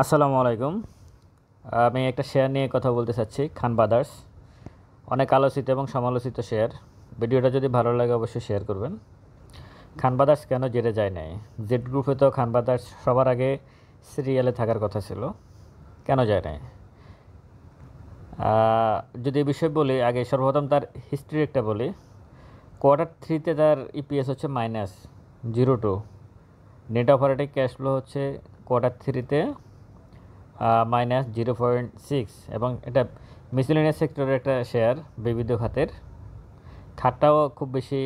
আসসালামু আলাইকুম। আমি একটা শেয়ার নিয়ে কথা বলতে চাচ্ছি, খান ব্রাদার্স। অনেক আলোচিত এবং সমালোচিত শেয়ার। ভিডিওটা যদি ভালো লাগে অবশ্যই শেয়ার করবেন। খান ব্রাদার্স কেন জেটে যায় নাই? জেড গ্রুপে তো খান ব্রাদার্স সবার আগে সিরিয়ালে থাকার কথা ছিল, কেন যায় নাই? যদি এই বিষয়ে বলি, আগে সর্বপ্রথম তার হিস্ট্রি একটা বলি। কোয়ার্টার 3-তে তার ইপিএস হচ্ছে -0.2, নেট অপারেটিং ক্যাশ ফ্লো হচ্ছে কোয়ার্টার 3-তে -0.6, এবং এটা মিসেলেনিয়াস সেক্টরের একটা শেয়ার, বিবিধ খাতের। খাতটাও খুব বেশি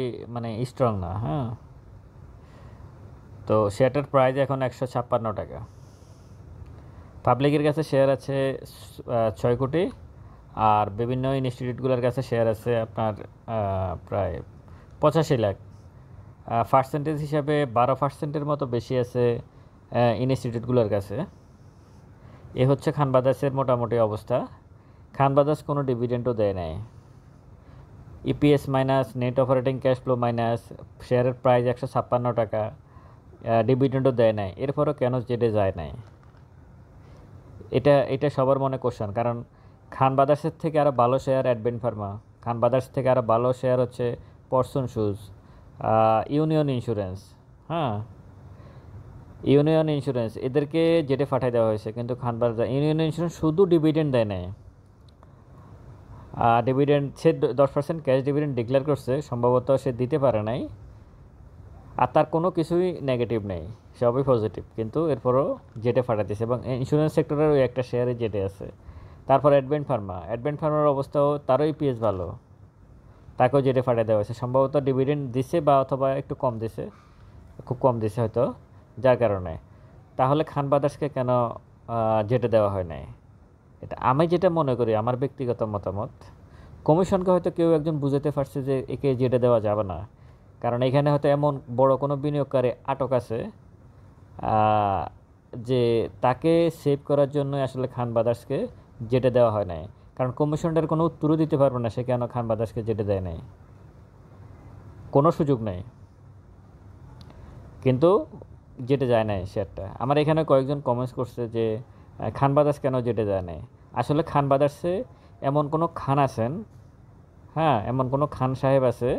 স্ট্রং না, হ্যাঁ। তো শেয়ারটার প্রাইস এখন 156 টাকা। পাবলিকের কাছে শেয়ার আছে 6 কোটি, আর বিভিন্ন ইনস্টিটিউটগুলোর কাছে শেয়ার আছে আপনার প্রায় 85 লাখ। পার্সেন্টেজ হিসাবে 12%-এর মতো বেশি আছে ইনস্টিটিউটগুলোর কাছে। এ হচ্ছে খান ব্রাদার্সের মোটামুটি অবস্থা। খান ব্রাদার্স কোনো ডিভিডেন্ডও দেয় নাই। EPS minus, net operating cash flow minus, শেয়ারের প্রাইস 156 টাকা, ডিভিডেন্ডও দেয় নাই। এরপরও কেন জেডে যায় নাই? এটা সবার মনে কোশ্চেন। কারণ খান ব্রাদার্সের থেকে আরও ভালো শেয়ার অ্যাডভেন্ট ফার্মা, খান ব্রাদার্স থেকে আরও ভালো শেয়ার হচ্ছে পরসন শুজ, ইউনিয়ন ইন্স্যুরেন্স, হ্যাঁ, ইউনিয়ন ইন্স্যুরেন্স। এদেরকে জেটে পাঠাই দেওয়া হয়েছে, কিন্তু খান ব্রাদার্স, ইউনিয়ন ইন্স্যুরেন্স শুধু ডিভিডেন্ড দেয় নাই। ডিভিডেন্ড সে 10% ক্যাশ ডিভিডেন্ড ডিক্লেয়ার করছে, সম্ভবত সে দিতে পারে নাই। আর তার কোনো কিছুই নেগেটিভ নেই, সবই পজিটিভ, কিন্তু এরপরও জেটে ফাটাতেছে। এবং ইন্স্যুরেন্স সেক্টরের ওই একটা শেয়ারে জেটে আছে। তারপর অ্যাডভেন্ট ফার্মার অবস্থাও, তারও ইপিএস ভালো, তাকেও জেটে ফাটিয়ে দেওয়া হয়েছে। সম্ভবত ডিভিডেন্ড দিছে, বা অথবা একটু কম দিছে, খুব কম দিছে হয়তো, যার কারণে। তাহলে খান ব্রাদার্সকে কেন জেটে দেওয়া হয় নাই? এটা আমি যেটা মনে করি, আমার ব্যক্তিগত মতামত, কমিশনকে হয়তো কেউ একজন বুঝাতে পারছে যে একে জেটে দেওয়া যাবে না, কারণ এখানে হয়তো এমন বড় কোনো বিনিয়োগকারী আটক আছে যে তাকে সেভ করার জন্য আসলে খান ব্রাদার্সকে জেটে দেওয়া হয় নাই। কারণ কমিশনটার কোনো উত্তরও দিতে পারবে না সে কেন খান ব্রাদার্সকে জেটে দেয় নাই, কোনো সুযোগ নেই। কিন্তু জেটে যায় নাই শেয়ারটা। আমার এখানে কয়েকজন কমেন্টস করছে যে খান ব্রাদার্স কেন জেটে যায় নাই। আসলে খান ব্রাদার্সে এমন কোনো খান আছেন, হ্যাঁ, এমন কোনো খান সাহেব আছে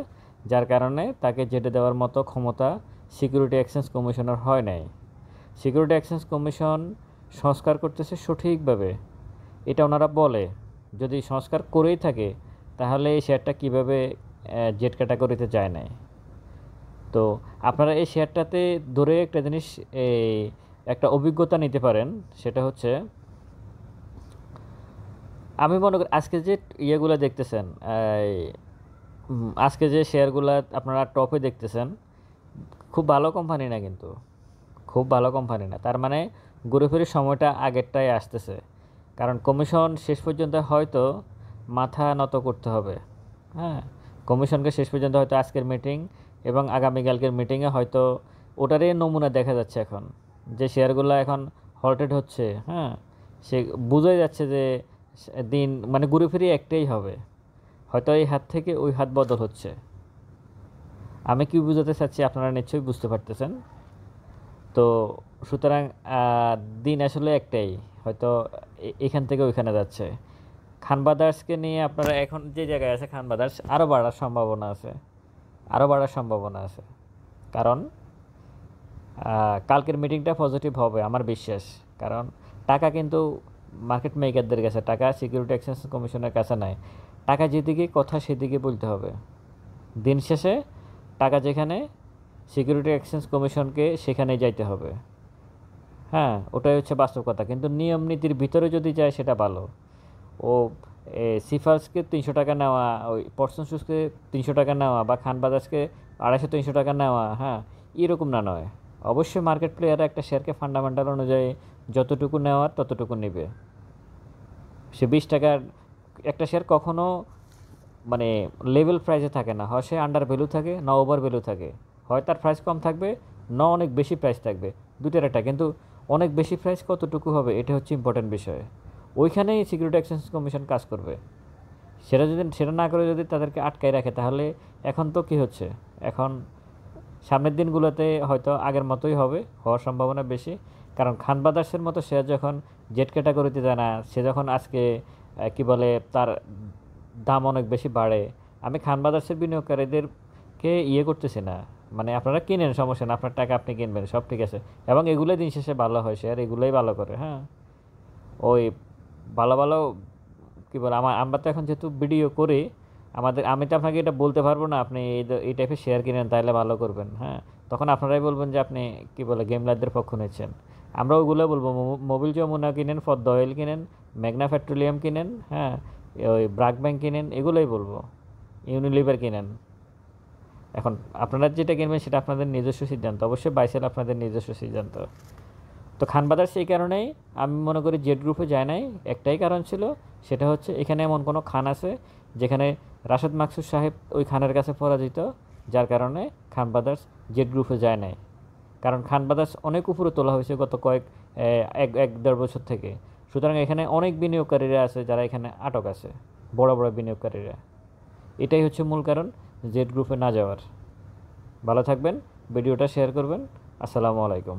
যার কারণে তাকে জেটে দেওয়ার মতো ক্ষমতা সিকিউরিটি এক্সচেঞ্জ কমিশনের হয় নাই। সিকিউরিটি এক্সচেঞ্জ কমিশন সংস্কার করতেছে সঠিকভাবে, এটা ওনারা বলে। যদি সংস্কার করেই থাকে তাহলে এই শেয়ারটা কীভাবে জেট ক্যাটাগরিতে যায় নাই? তো আপনারা এই শেয়ারটাতে ধরে একটা জিনিস, এই একটা অভিজ্ঞতা নিতে পারেন। সেটা হচ্ছে, আমি মনে করি আজকে যে ইয়েগুলো দেখতেছেন, আজকে যে শেয়ারগুলো আপনারা টপে দেখতেছেন, খুব ভালো কোম্পানি না, কিন্তু খুব ভালো কোম্পানি না। তার মানে ঘুরে ফিরে সময়টা আগেরটাই আসতেছে। কারণ কমিশন শেষ পর্যন্ত হয়তো মাথা নত করতে হবে, হ্যাঁ। কমিশনকে শেষ পর্যন্ত হয়তো আজকের মিটিং এবং আগামীকালকের মিটিংয়ে হয়তো ওটারই নমুনা দেখা যাচ্ছে এখন, যে শেয়ারগুলো এখন হল্টেড হচ্ছে, হ্যাঁ। সে বোঝাই যাচ্ছে যে দিন ঘুরে ফিরে একটাই হবে, হয়তো এই হাত থেকে ওই হাত বদল হচ্ছে। আমি কি বুঝাতে চাচ্ছি আপনারা নিশ্চয়ই বুঝতে পারতেছেন। তো সুতরাং দিন আসলে একটাই, হয়তো এখান থেকে ওইখানে যাচ্ছে। খান ব্রাদার্সকে নিয়ে আপনারা এখন যে জায়গায় আছে, খান ব্রাদার্স আরও বাড়ার সম্ভাবনা আছে, আরও বাড়ার সম্ভাবনা আছে। কারণ কালকের মিটিংটা পজিটিভ হবে আমার বিশ্বাস। কারণ টাকা কিন্তু মার্কেট মেকারদের কাছে, টাকা সিকিউরিটি এক্সচেঞ্জ কমিশনের কাছে নাই। টাকা যেদিকে কথা সেদিকে বলতে হবে। দিন শেষে টাকা যেখানে, সিকিউরিটি এক্সচেঞ্জ কমিশনকে সেখানেই যাইতে হবে, হ্যাঁ। ওটাই হচ্ছে বাস্তব কথা। কিন্তু নিয়ম নীতির ভিতরে যদি যায় সেটা ভালো। ও সিফার্সকে 300 টাকা নেওয়া, ওই পরসন শুজকে 300 টাকা নেওয়া, বা খান ব্রাদার্সকে 250-300 টাকা নেওয়া, হ্যাঁ, এরকম না নয়। অবশ্যই মার্কেট প্লেয়াররা একটা শেয়ারকে ফান্ডামেন্টাল অনুযায়ী যতটুকু নেওয়ার ততটুকু নেবে। সে 20 টাকার একটা শেয়ার কখনো লেভেল প্রাইসে থাকে না, হয় সে আন্ডার ভ্যালু থাকে, না ওভার ভ্যালু থাকে। হয় তার প্রাইস কম থাকবে, না অনেক বেশি প্রাইস থাকবে, দুটোর একটা। কিন্তু অনেক বেশি প্রাইস কতটুকু হবে, এটা হচ্ছে ইম্পর্টেন্ট বিষয়। ওইখানেই সিকিউরিটি এক্সচেঞ্জ কমিশন কাজ করবে। সেটা না করে যদি তাদেরকে আটকায় রাখে, তাহলে এখন তো কী হচ্ছে, এখন সামনের দিনগুলোতে হয়তো আগের মতোই হবে, হওয়ার সম্ভাবনা বেশি। কারণ খান ব্রাদার্সের মতো শেয়ার যখন জেড ক্যাটাগরিতে যায় না, সে যখন আজকে কি বলে তার দাম অনেক বেশি বাড়ে, আমি খান ব্রাদার্সের বিনিয়োগকারীদেরকে করতেছি না, মানে আপনারা কিনেন, সমস্যা না, আপনার টাকা আপনি কিনবেন, সব ঠিক আছে। এবং এগুলোই দিন শেষে ভালো হয়, শেয়ার এগুলোই ভালো করে। হ্যাঁ, ওই ভালো ভালো কী বলে, আমরা তো এখন যেহেতু ভিডিও করি, আমি তো আপনাকে এটা বলতে পারবো না আপনি এই টাইপের শেয়ার কিনেন তাহলে ভালো করবেন। হ্যাঁ, তখন আপনারাই বলবেন যে আপনি কী বলে গেমলারদের পক্ষ নিচ্ছেন। আমরা ওগুলো বলবো, মোবিল যমুনা কিনেন, পদ্মা অয়েল কিনেন, মেঘনা পেট্রোলিয়াম কিনেন, হ্যাঁ, ওই ব্র্যাক ব্যাংক কিনেন, এগুলোই বলবো, ইউনিলিভার কিনেন। এখন আপনারা যেটা কিনবেন সেটা আপনাদের নিজস্ব সিদ্ধান্ত, অবশ্যই বাইসেল আপনাদের নিজস্ব সিদ্ধান্ত। তো খান ব্রাদার্স এই কারণেই আমি মনে করি জেড গ্রুপে যায় নাই, একটাই কারণ ছিল, সেটা হচ্ছে এখানে এমন কোনো খান আছে যেখানে রাশেদ মাকসুদ সাহেব ওই খানের কাছে পরাজিত, যার কারণে খান ব্রাদার্স জেড গ্রুপে যায় নাই। কারণ খান ব্রাদার্স অনেক উপরে তোলা হয়েছে গত এক দেড় বছর থেকে, সুতরাং এখানে অনেক বিনিয়োগকারীরা আছে যারা এখানে আটক আছে, বড় বড় বিনিয়োগকারীরা। এটাই হচ্ছে মূল কারণ জেড গ্রুপে না যাওয়ার। ভালো থাকবেন, ভিডিওটা শেয়ার করবেন। আসসালামু আলাইকুম।